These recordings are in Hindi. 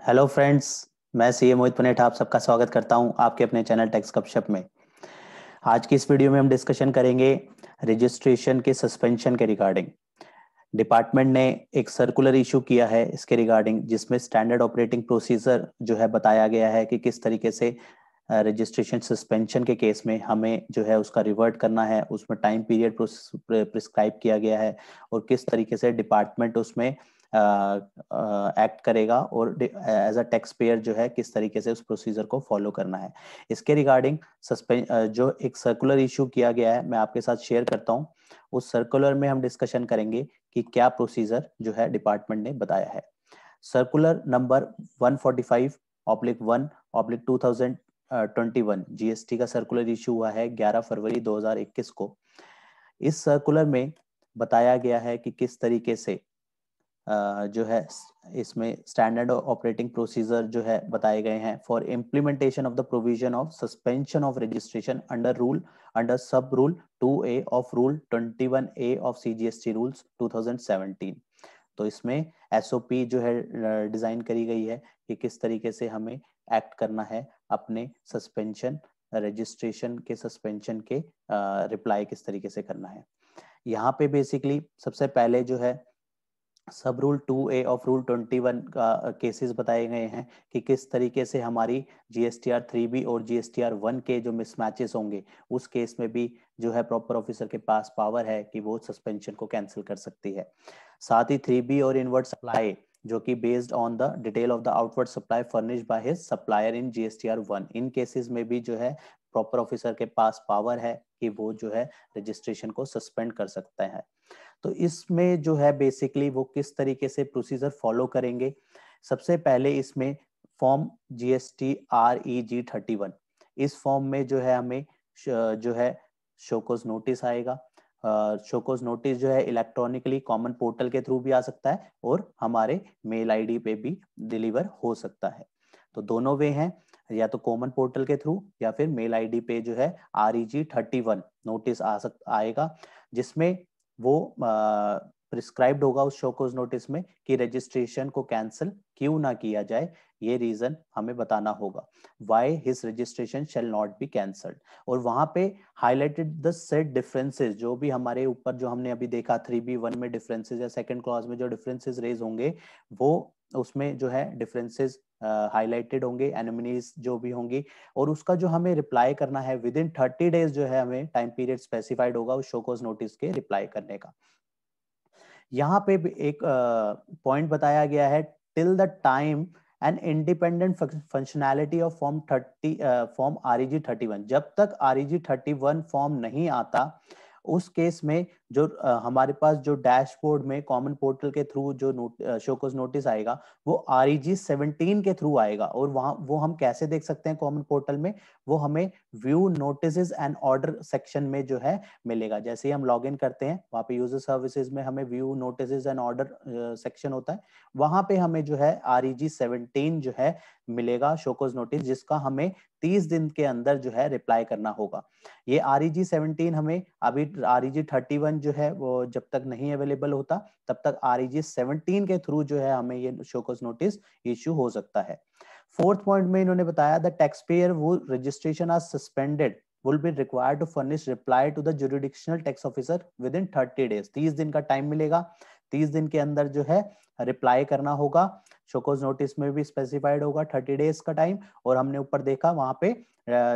Hello friends. मैं सीए मोहित पुनेठा आप सबका स्वागत करता हूं आपके अपने चैनल टेक्स गपशप में। आज की इस वीडियो में हम डिस्कशन करेंगे रजिस्ट्रेशन के सस्पेंशन के रिगार्डिंग। डिपार्टमेंट ने एक सर्कुलर इशू किया है इसके रिगार्डिंग, जिसमें स्टैंडर्ड ऑपरेटिंग प्रोसीजर जो है बताया गया है कि किस तरीके से रजिस्ट्रेशन सस्पेंशन के केस में हमें जो है उसका रिवर्ट करना है, उसमें टाइम पीरियड प्रिस्क्राइब किया गया है और किस तरीके से डिपार्टमेंट उसमें एक्ट करेगा और एज अ टैक्स पेयर जो है किस तरीके से उस प्रोसीजर को फॉलो करना है। इसके रिगार्डिंग जो एक सर्कुलर इशू किया गया है मैं आपके साथ शेयर करता हूँ। उस सर्कुलर में हम डिस्कशन करेंगे कि क्या प्रोसीजर जो है डिपार्टमेंट ने बताया है। सर्कुलर नंबर 145/1/2021 जीएसटी का सर्कुलर इशू हुआ है 11 फरवरी 2021 को। इस सर्कुलर में बताया गया है कि किस तरीके से जो है इसमें स्टैंडर्ड ऑपरेटिंग प्रोसीजर जो है बताए गए हैं for implementation of the provision of suspension of registration under sub rule 2A of rule 21A of CGST rules 2017। तो इसमें एसओपी जो है डिजाइन करी गई है कि किस तरीके से हमें एक्ट करना है अपने सस्पेंशन रजिस्ट्रेशन के सस्पेंशन के रिप्लाई किस तरीके से करना है। यहाँ पे बेसिकली सबसे पहले जो है सब रूल 2A ऑफ रूल 21 का केसेस बताए गए हैं कि किस तरीके से हमारी जीएसटीआर 3B और जीएसटीआर 1 के जो मिसमैचेस होंगे उस केस में भी जो है प्रॉपर ऑफिसर के पास पावर है कि वो सस्पेंशन को कैंसिल कर सकती है। साथ ही 3B और इनवर्ट सप्लाई जो कि based on the detail of the outward supply furnished by his supplier in GSTR 1, in cases में भी जो है प्रॉपर ऑफिसर के पास पावर है कि वो जो है रजिस्ट्रेशन को सस्पेंड कर सकता है। तो इसमें जो है बेसिकली वो किस तरीके से प्रोसीजर फॉलो करेंगे। सबसे पहले इसमें फॉर्म जीएसटी REG 31, इस फॉर्म में जो है हमें जो है शोकोज नोटिस आएगा। शोकोज नोटिस जो है इलेक्ट्रॉनिकली कॉमन पोर्टल के थ्रू भी आ सकता है और हमारे मेल आईडी पे भी डिलीवर हो सकता है। तो दोनों वे हैं, या तो कॉमन पोर्टल के थ्रू या फिर मेल आईडी पे जो है REG 31 नोटिस आएगा, जिसमें वो प्रिस्क्राइब्ड होगा उस शोकोज नोटिस में कि रजिस्ट्रेशन को कैंसिल क्यों ना किया जाए। ये रीजन हमें बताना होगा, why his registration shall not be cancelled. और वहां पे हाईलाइटेड द सेट डिफरेंसेस, जो भी हमारे ऊपर जो हमने अभी देखा 3B1 में डिफरेंसेस या सेकंड क्लॉज में जो डिफरेंसेस रेज होंगे वो उसमें जो है डिफरेंसेस हाईलाइटेड होंगे, एनोमनीज जो भी होंगी, और उसका जो हमें रिप्लाई करना है विद इन 30 डेज जो है हमें टाइम पीरियड स्पेसिफाइड होगा उस शोकोज नोटिस के रिप्लाई करने का। यहाँ पे एक पॉइंट बताया गया है, till the time and independent functionality of form REG 31, जब तक REG 31 फॉर्म नहीं आता उस केस में जो हमारे पास जो डैशबोर्ड में कॉमन पोर्टल के थ्रू जो शोकोज नोटिस आएगा वो REG 17 के थ्रू आएगा। और वहां वो हम कैसे देख सकते हैं कॉमन पोर्टल में, वो हमें view notice and order section में जो है मिलेगा। जैसे ही हम लॉग इन करते हैं वहां पे यूजर सर्विसेज में हमें view notice and order section होता है, वहां पे हमें जो है REG 17 जो है मिलेगा शोकोज नोटिस, जिसका हमें 30 दिन के अंदर जो है रिप्लाई करना होगा। ये REG 17 हमें अभी REG 31 जो है वो जब तक नहीं अवेलेबल होता तब तक REG 17 के थ्रू जो है हमें ये शोकोज नोटिस इश्यू हो सकता है। फोर्थ पॉइंट में इन्होंने बताया द टैक्स पेयर वो registration are suspended will be required to furnish reply to the jurisdictional tax officer within 30 days। 30 दिन का टाइम मिलेगा, 30 दिन के अंदर जो है रिप्लाई करना होगा। शोकोज नोटिस में भी स्पेसिफाइड होगा 30 डेज का टाइम, और हमने ऊपर देखा वहां पे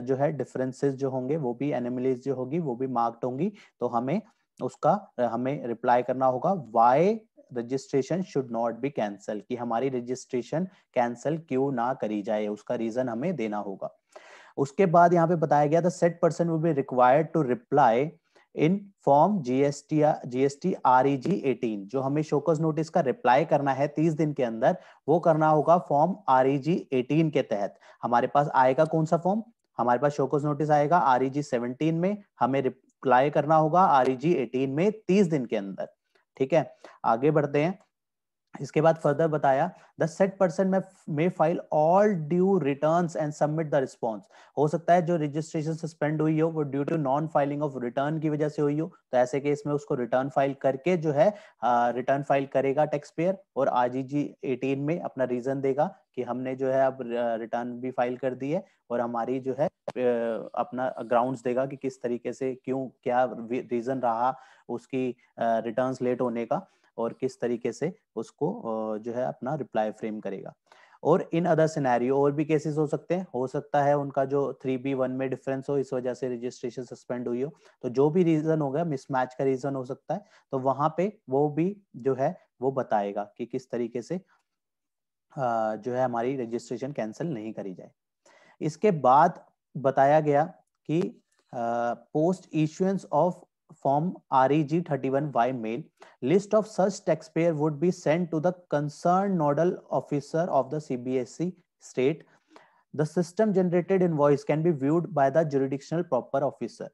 जो है डिफरेंसेस जो होंगे वो भी एनोमलीज जो होगी वो भी मार्क्ड होंगी, तो हमें उसका हमें रिप्लाई करना होगा why registration should not be cancel, कि हमारी रजिस्ट्रेशन कैंसल क्यों ना करी जाए, उसका रीजन हमें देना होगा। उसके बाद यहाँ पे बताया गया था said person will be required to reply in form GST REG 18, जो हमें शोकस नोटिस का रिप्लाई करना है 30 दिन के अंदर, वो करना होगा फॉर्म REG 18 के तहत। हमारे पास आएगा कौन सा फॉर्म, हमारे पास शोकस नोटिस आएगा REG 17 में, हमें रिप्लाई करना होगा REG 18 में 30 दिन के अंदर। ठीक है, आगे बढ़ते हैं। इसके बाद फर्दर बताया the set person may file all due returns and submit the response. हो सकता है जो रजिस्ट्रेशन सस्पेंड हुई हो वो due to non filing of return की वजह से हुई हो, तो ऐसे केस में उसको रिटर्न फाइल करके जो है रिटर्न फाइल करेगा टैक्स पेयर और REG 18 में अपना रीजन देगा कि हमने जो है अब रिटर्न भी फाइल कर दी है और हमारी जो है अपना ग्राउंड्स देगा कि किस तरीके से, क्यों, क्या रीजन रहा उसकी रिटर्न्स लेट होने का, और किस तरीके से उसको जो है अपना रिप्लाई फ्रेम करेगा। और इन अदर सिनेरियो और भी केसेस हो सकते हैं, हो सकता है उनका जो 3B1 में डिफरेंस हो, इस वजह से रजिस्ट्रेशन सस्पेंड हुई हो, तो जो भी रीजन होगा, मिसमैच का रीजन हो सकता है, तो वहां पे वो भी जो है वो बताएगा कि किस तरीके से जो है हमारी रजिस्ट्रेशन कैंसिल नहीं करी जाए। इसके बाद बताया गया कि post issuance of form REG 31Y mail, list of such taxpayer would be sent to the concern nodal officer of the CBSE state. The system generated invoice can be viewed by the jurisdictional proper officer.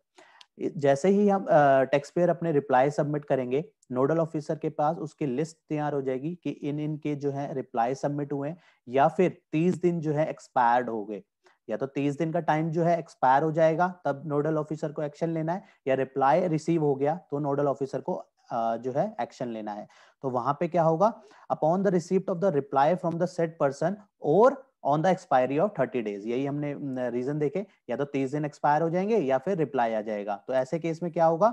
जैसे ही हम टैक्स पेयर अपने रिप्लाई सबमिट करेंगे नोडल ऑफिसर के पास, उसकी लिस्ट तैयार हो जाएगी कि इन इनके जो है रिप्लाई सबमिट हुए, या फिर 30 दिन जो है एक्सपायर्ड हो गए, या तो 30 दिन का टाइम जो है एक्सपायर हो जाएगा तब नोडल ऑफिसर को एक्शन लेना है, या रिप्लाई रिसीव हो गया तो नोडल ऑफिसर को जो है एक्शन लेना है। तो वहां पे क्या होगा, upon the receipt of the reply from the set person और on the expiry of 30 days, यही हमने रीजन देखे, या तो 30 दिन एक्सपायर हो जाएंगे या फिर रिप्लाई आ जाएगा। तो ऐसे केस में क्या होगा,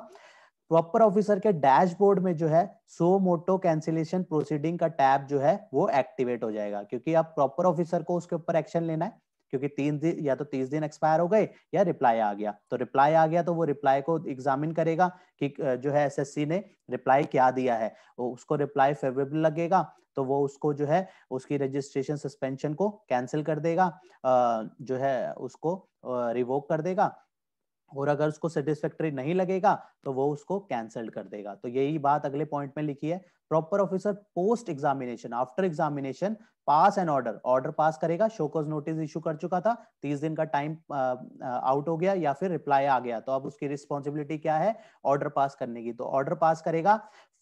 प्रॉपर ऑफिसर के डैशबोर्ड में जो है सो मोटो कैंसिलेशन प्रोसीडिंग का टैब जो है वो एक्टिवेट हो जाएगा, क्योंकि अब प्रॉपर ऑफिसर को उसके ऊपर एक्शन लेना है, क्योंकि 3 दिन या तो 30 दिन एक्सपायर हो गए या रिप्लाई आ गया। तो रिप्लाई आ गया तो वो रिप्लाई को एग्जामिन करेगा कि जो है SSC ने रिप्लाई क्या दिया है, वो उसको रिप्लाई फेवरेबल लगेगा तो वो उसको जो है उसकी रजिस्ट्रेशन सस्पेंशन को कैंसिल कर देगा, जो है उसको रिवोक कर देगा, और अगर उसको सेटिस्फैक्टरी नहीं लगेगा तो वो उसको कैंसिल कर देगा। तो यही बात अगले पॉइंट में लिखी है, proper officer post examination, after examination pass an order, order pass करेगा, शोकॉज नोटिस इशू कर चुका था, 30 दिन का टाइम आउट हो गया या फिर रिप्लाई आ गया, तो अब उसकी रिस्पॉन्सिबिलिटी क्या है, ऑर्डर पास करने की। तो ऑर्डर पास करेगा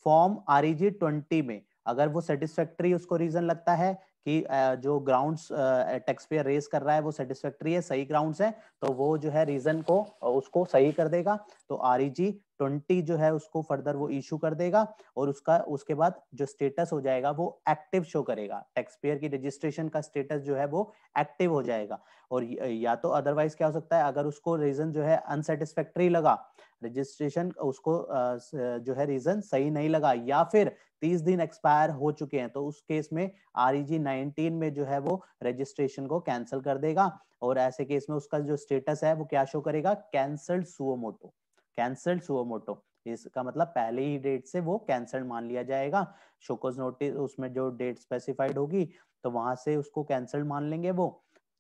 फॉर्म REG 20 में, अगर वो सेटिस्फैक्टरी उसको रीजन लगता है कि जो ग्राउंड्स टैक्स पेयर रेज कर रहा है वो सेटिस्फैक्टरी है, सही ग्राउंड्स है, तो वो जो है रीजन को उसको सही कर देगा। तो REG 20 जो है उसको फर्दर वो इशू कर देगा, और उसके बाद जो स्टेटस हो जाएगा वो एक्टिव शो करेगा, टैक्स पेयर की रजिस्ट्रेशन का स्टेटस जो है वो एक्टिव हो जाएगा। और या तो अदरवाइज क्या हो सकता है, अगर उसको रीजन जो है अनसेटिस्फैक्टरी लगा, रजिस्ट्रेशन उसको जो है रीजन सही नहीं लगा, या फिर 30 दिन एक्सपायर हो चुके हैं, तो उस केस में REG 19 में जो है वो रजिस्ट्रेशन को कैंसिल कर देगा, और ऐसे केस में उसका जो स्टेटस है वो क्या शो करेगा, cancelled suo motu. Cancelled suo motu इसका मतलब पहले ही डेट से वो कैंसल्ड मान लिया जाएगा, शोकॉज नोटिस उसमें जो डेट स्पेसिफाइड होगी तो वहां से उसको कैंसल्ड मान लेंगे वो,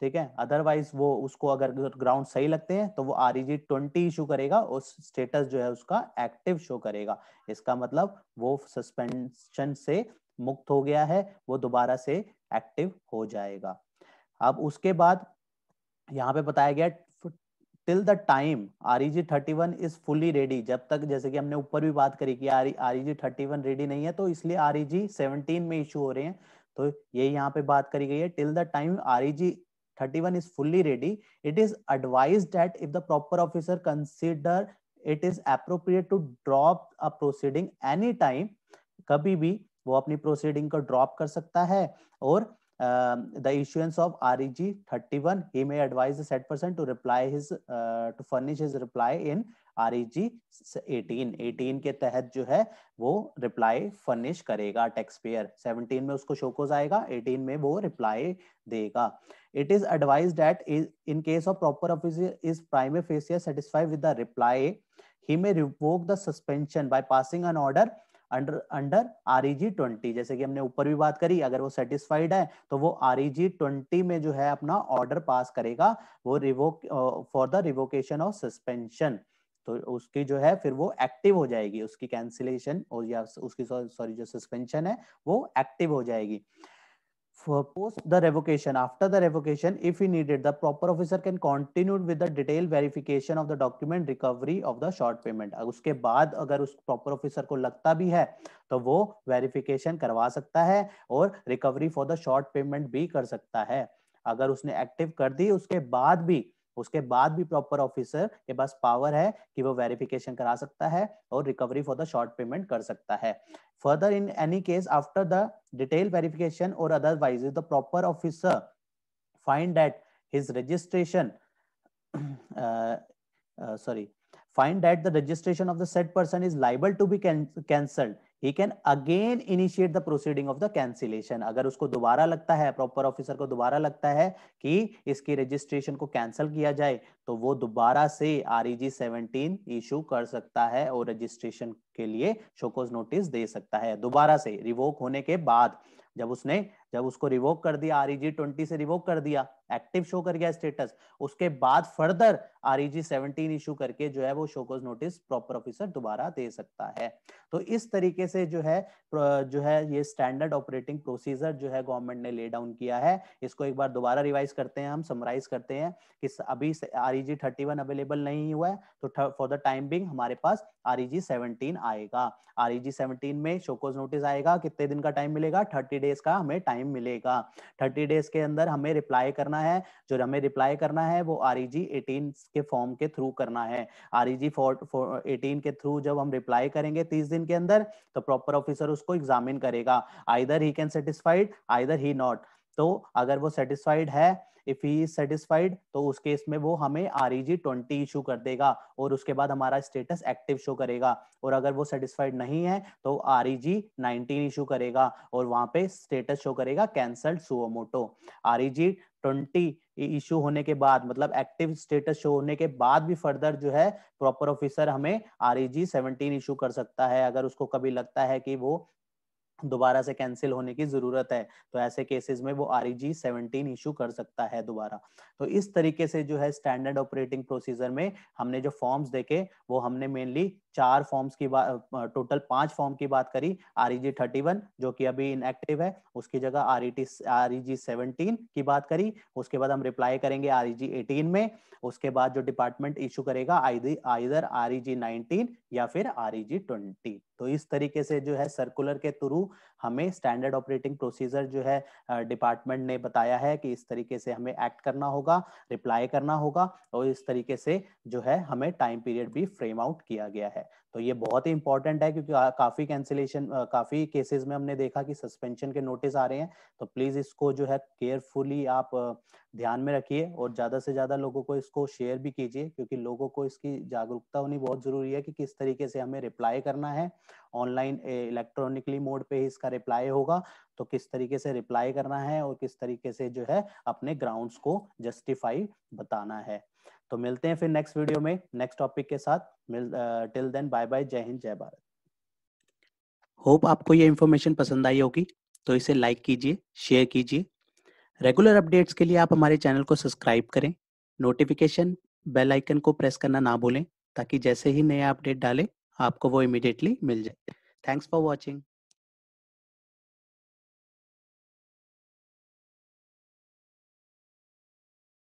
ठीक है। अदरवाइज वो उसको अगर ग्राउंड सही लगते हैं तो वो REG 20 इशू करेगा, और स्टेटस जो है उसका एक्टिव शो करेगा। इसका मतलब वो सस्पेंशन से मुक्त हो गया है, वो दोबारा से एक्टिव हो जाएगा। अब उसके बाद यहाँ पे बताया गया till the time REG 31 is fully ready, जब तक, जैसे कि हमने ऊपर भी बात करी कि REG 31 रेडी नहीं है तो इसलिए REG 17 में इशू हो रहे हैं, तो ये यहाँ पे बात करी गई है, till the time REG 31 is fully ready, it is advised that if the proper officer consider it is appropriate to drop a proceeding any time, कभी भी वो अपनी प्रोसीडिंग को ड्रॉप कर सकता है, और the issuance of REG 31 he may advise the said person to reply his to furnish his reply in REG 18 के तहत जो है वो रिप्लाई फर्निश करेगा टैक्स पेयर। 17 में उसको शोकोज आएगा, 18 में वो रिप्लाई देगा। It is advised that in case of proper officer is prima facie satisfied with the reply, he may revoke the suspension by passing an order under REG 20, जैसे कि हमने ऊपर भी बात करी, अगर वो सेटिस्फाइड है तो वो REG 20 में जो है अपना ऑर्डर पास करेगा, वो revoke for the revocation of suspension, तो उसकी जो है फिर वो एक्टिव हो जाएगी, उसकी कैंसिलेशन और या उसकी सॉरी जो सस्पेंशन है वो एक्टिव हो जाएगी। For post the revocation, after the revocation, if he needed, the proper officer can continue with the detailed verification of the document recovery of the short payment. उसके बाद अगर उस proper officer को लगता भी है तो वो verification करवा सकता है और recovery for the short payment भी कर सकता है। अगर उसने एक्टिव कर दी उसके बाद भी उसके बाद भी प्रॉपर ऑफिसर के पास पावर है कि वो वेरिफिकेशन करा सकता है और recovery for the short payment कर सकता है. Further, in any case, after the detailed verification or otherwise, if the proper officer find that his registration, find that the registration of the said person is liable to be cancelled, he can again initiate the proceeding of the cancellation. अगर उसको दोबारा लगता है, प्रॉपर ऑफिसर को दोबारा लगता है कि इसकी रजिस्ट्रेशन को कैंसिल किया जाए, तो वो दोबारा से REG 17 इशू कर सकता है और रजिस्ट्रेशन के लिए शोकॉज नोटिस दे सकता है. दोबारा से रिवोक होने के बाद, जब उसको रिवोक कर दिया, REG 20 से रिवोक कर दिया, एक्टिव शो कर गया स्टेटस, उसके बाद फर्दर REG 17 इशू करके जो है वो शोकॉज नोटिस प्रॉपर ऑफिसर दोबारा दे सकता है. तो इस तरीके से जो है ये स्टैंडर्ड ऑपरेटिंग प्रोसीजर जो है गवर्नमेंट ने ले डाउन किया है. इसको एक बार दोबारा रिवाइज करते हैं, हम समराइज करते हैं कि अभी REG 31 अवेलेबल नहीं हुआ है, तो फॉर द टाइम बिंग हमारे पास REG 17 आएगा. REG 17 में शोकॉज नोटिस आएगा. कितने दिन का टाइम मिलेगा? 30 डेज का हमें टाइम मिलेगा. 30 डेज के अंदर हमें रिप्लाई करना है. जो हमें रिप्लाई करना है वो REG 18 के फॉर्म के थ्रू करना है. REG 18 के थ्रू जब हम रिप्लाई करेंगे 30 दिन के अंदर, तो प्रॉपर ऑफिसर उसको एग्जामिन करेगा. Either he can satisfied, either he not. तो अगर वो सेटिस्फाइड है, इफ ही इज सेटिस्फाइड, तो उस केस में वो हमें REG 20 इशू कर देगा और उसके बाद हमारा स्टेटस एक्टिव शो करेगा. और अगर वो सेटिस्फाइड नहीं है तो REG 19 इशू करेगा और वहां पे स्टेटस शो करेगा cancelled suo motu. REG 20 issue होने के बाद, मतलब एक्टिव स्टेटस शो होने के बाद भी फर्दर जो है प्रॉपर ऑफिसर हमें REG 17 इशू कर सकता है अगर उसको कभी लगता है कि वो दोबारा से कैंसिल होने की जरूरत है. तो ऐसे केसेस में वो REG 17 इशू कर सकता है दोबारा. तो इस तरीके से जो है स्टैंडर्ड ऑपरेटिंग प्रोसीजर में हमने जो फॉर्म्स देखे वो हमने मेनली 4 फॉर्म्स की बात, टोटल 5 फॉर्म की बात करी. REG 31 जो कि अभी इनएक्टिव है, उसकी जगह REG 17 की बात करी. उसके बाद हम रिप्लाई करेंगे REG 18 में. उसके बाद जो डिपार्टमेंट इशू करेगा आइदर REG 19 या फिर REG 20. तो इस तरीके से जो है सर्कुलर के थ्रू हमें स्टैंडर्ड ऑपरेटिंग प्रोसीजर जो है डिपार्टमेंट ने बताया है कि इस तरीके से हमें एक्ट करना होगा, रिप्लाई करना होगा, और इस तरीके से जो है हमें टाइम पीरियड भी फ्रेम आउट किया गया है. तो ये बहुत ही इंपॉर्टेंट है क्योंकि काफी कैंसिलेशन, काफी केसेस में हमने देखा कि सस्पेंशन के नोटिस आ रहे हैं. तो प्लीज इसको जो है केयरफुली आप ध्यान में रखिए और ज्यादा से ज्यादा लोगों को इसको शेयर भी कीजिए, क्योंकि लोगों को इसकी जागरूकता होनी बहुत जरूरी है कि किस तरीके से हमें रिप्लाई करना है. ऑनलाइन इलेक्ट्रॉनिकली मोड पे ही इसका रिप्लाई होगा, तो किस तरीके से रिप्लाई करना है और किस तरीके से जो है अपने ग्राउंड्स को जस्टिफाई बताना है. तो मिलते हैं फिर नेक्स्ट वीडियो में नेक्स्ट टॉपिक के साथ. टिल देन बाय बाय, जय हिंद, जय भारत. होप आपको ये इन्फॉर्मेशन पसंद आई होगी, तो इसे लाइक कीजिए, शेयर कीजिए. रेगुलर अपडेट्स के लिए आप हमारे चैनल को सब्सक्राइब करें. नोटिफिकेशन बेल आइकन को प्रेस करना ना भूलें, ताकि जैसे ही नया अपडेट डालें आपको वो इमीडिएटली मिल जाए. Thanks for watching.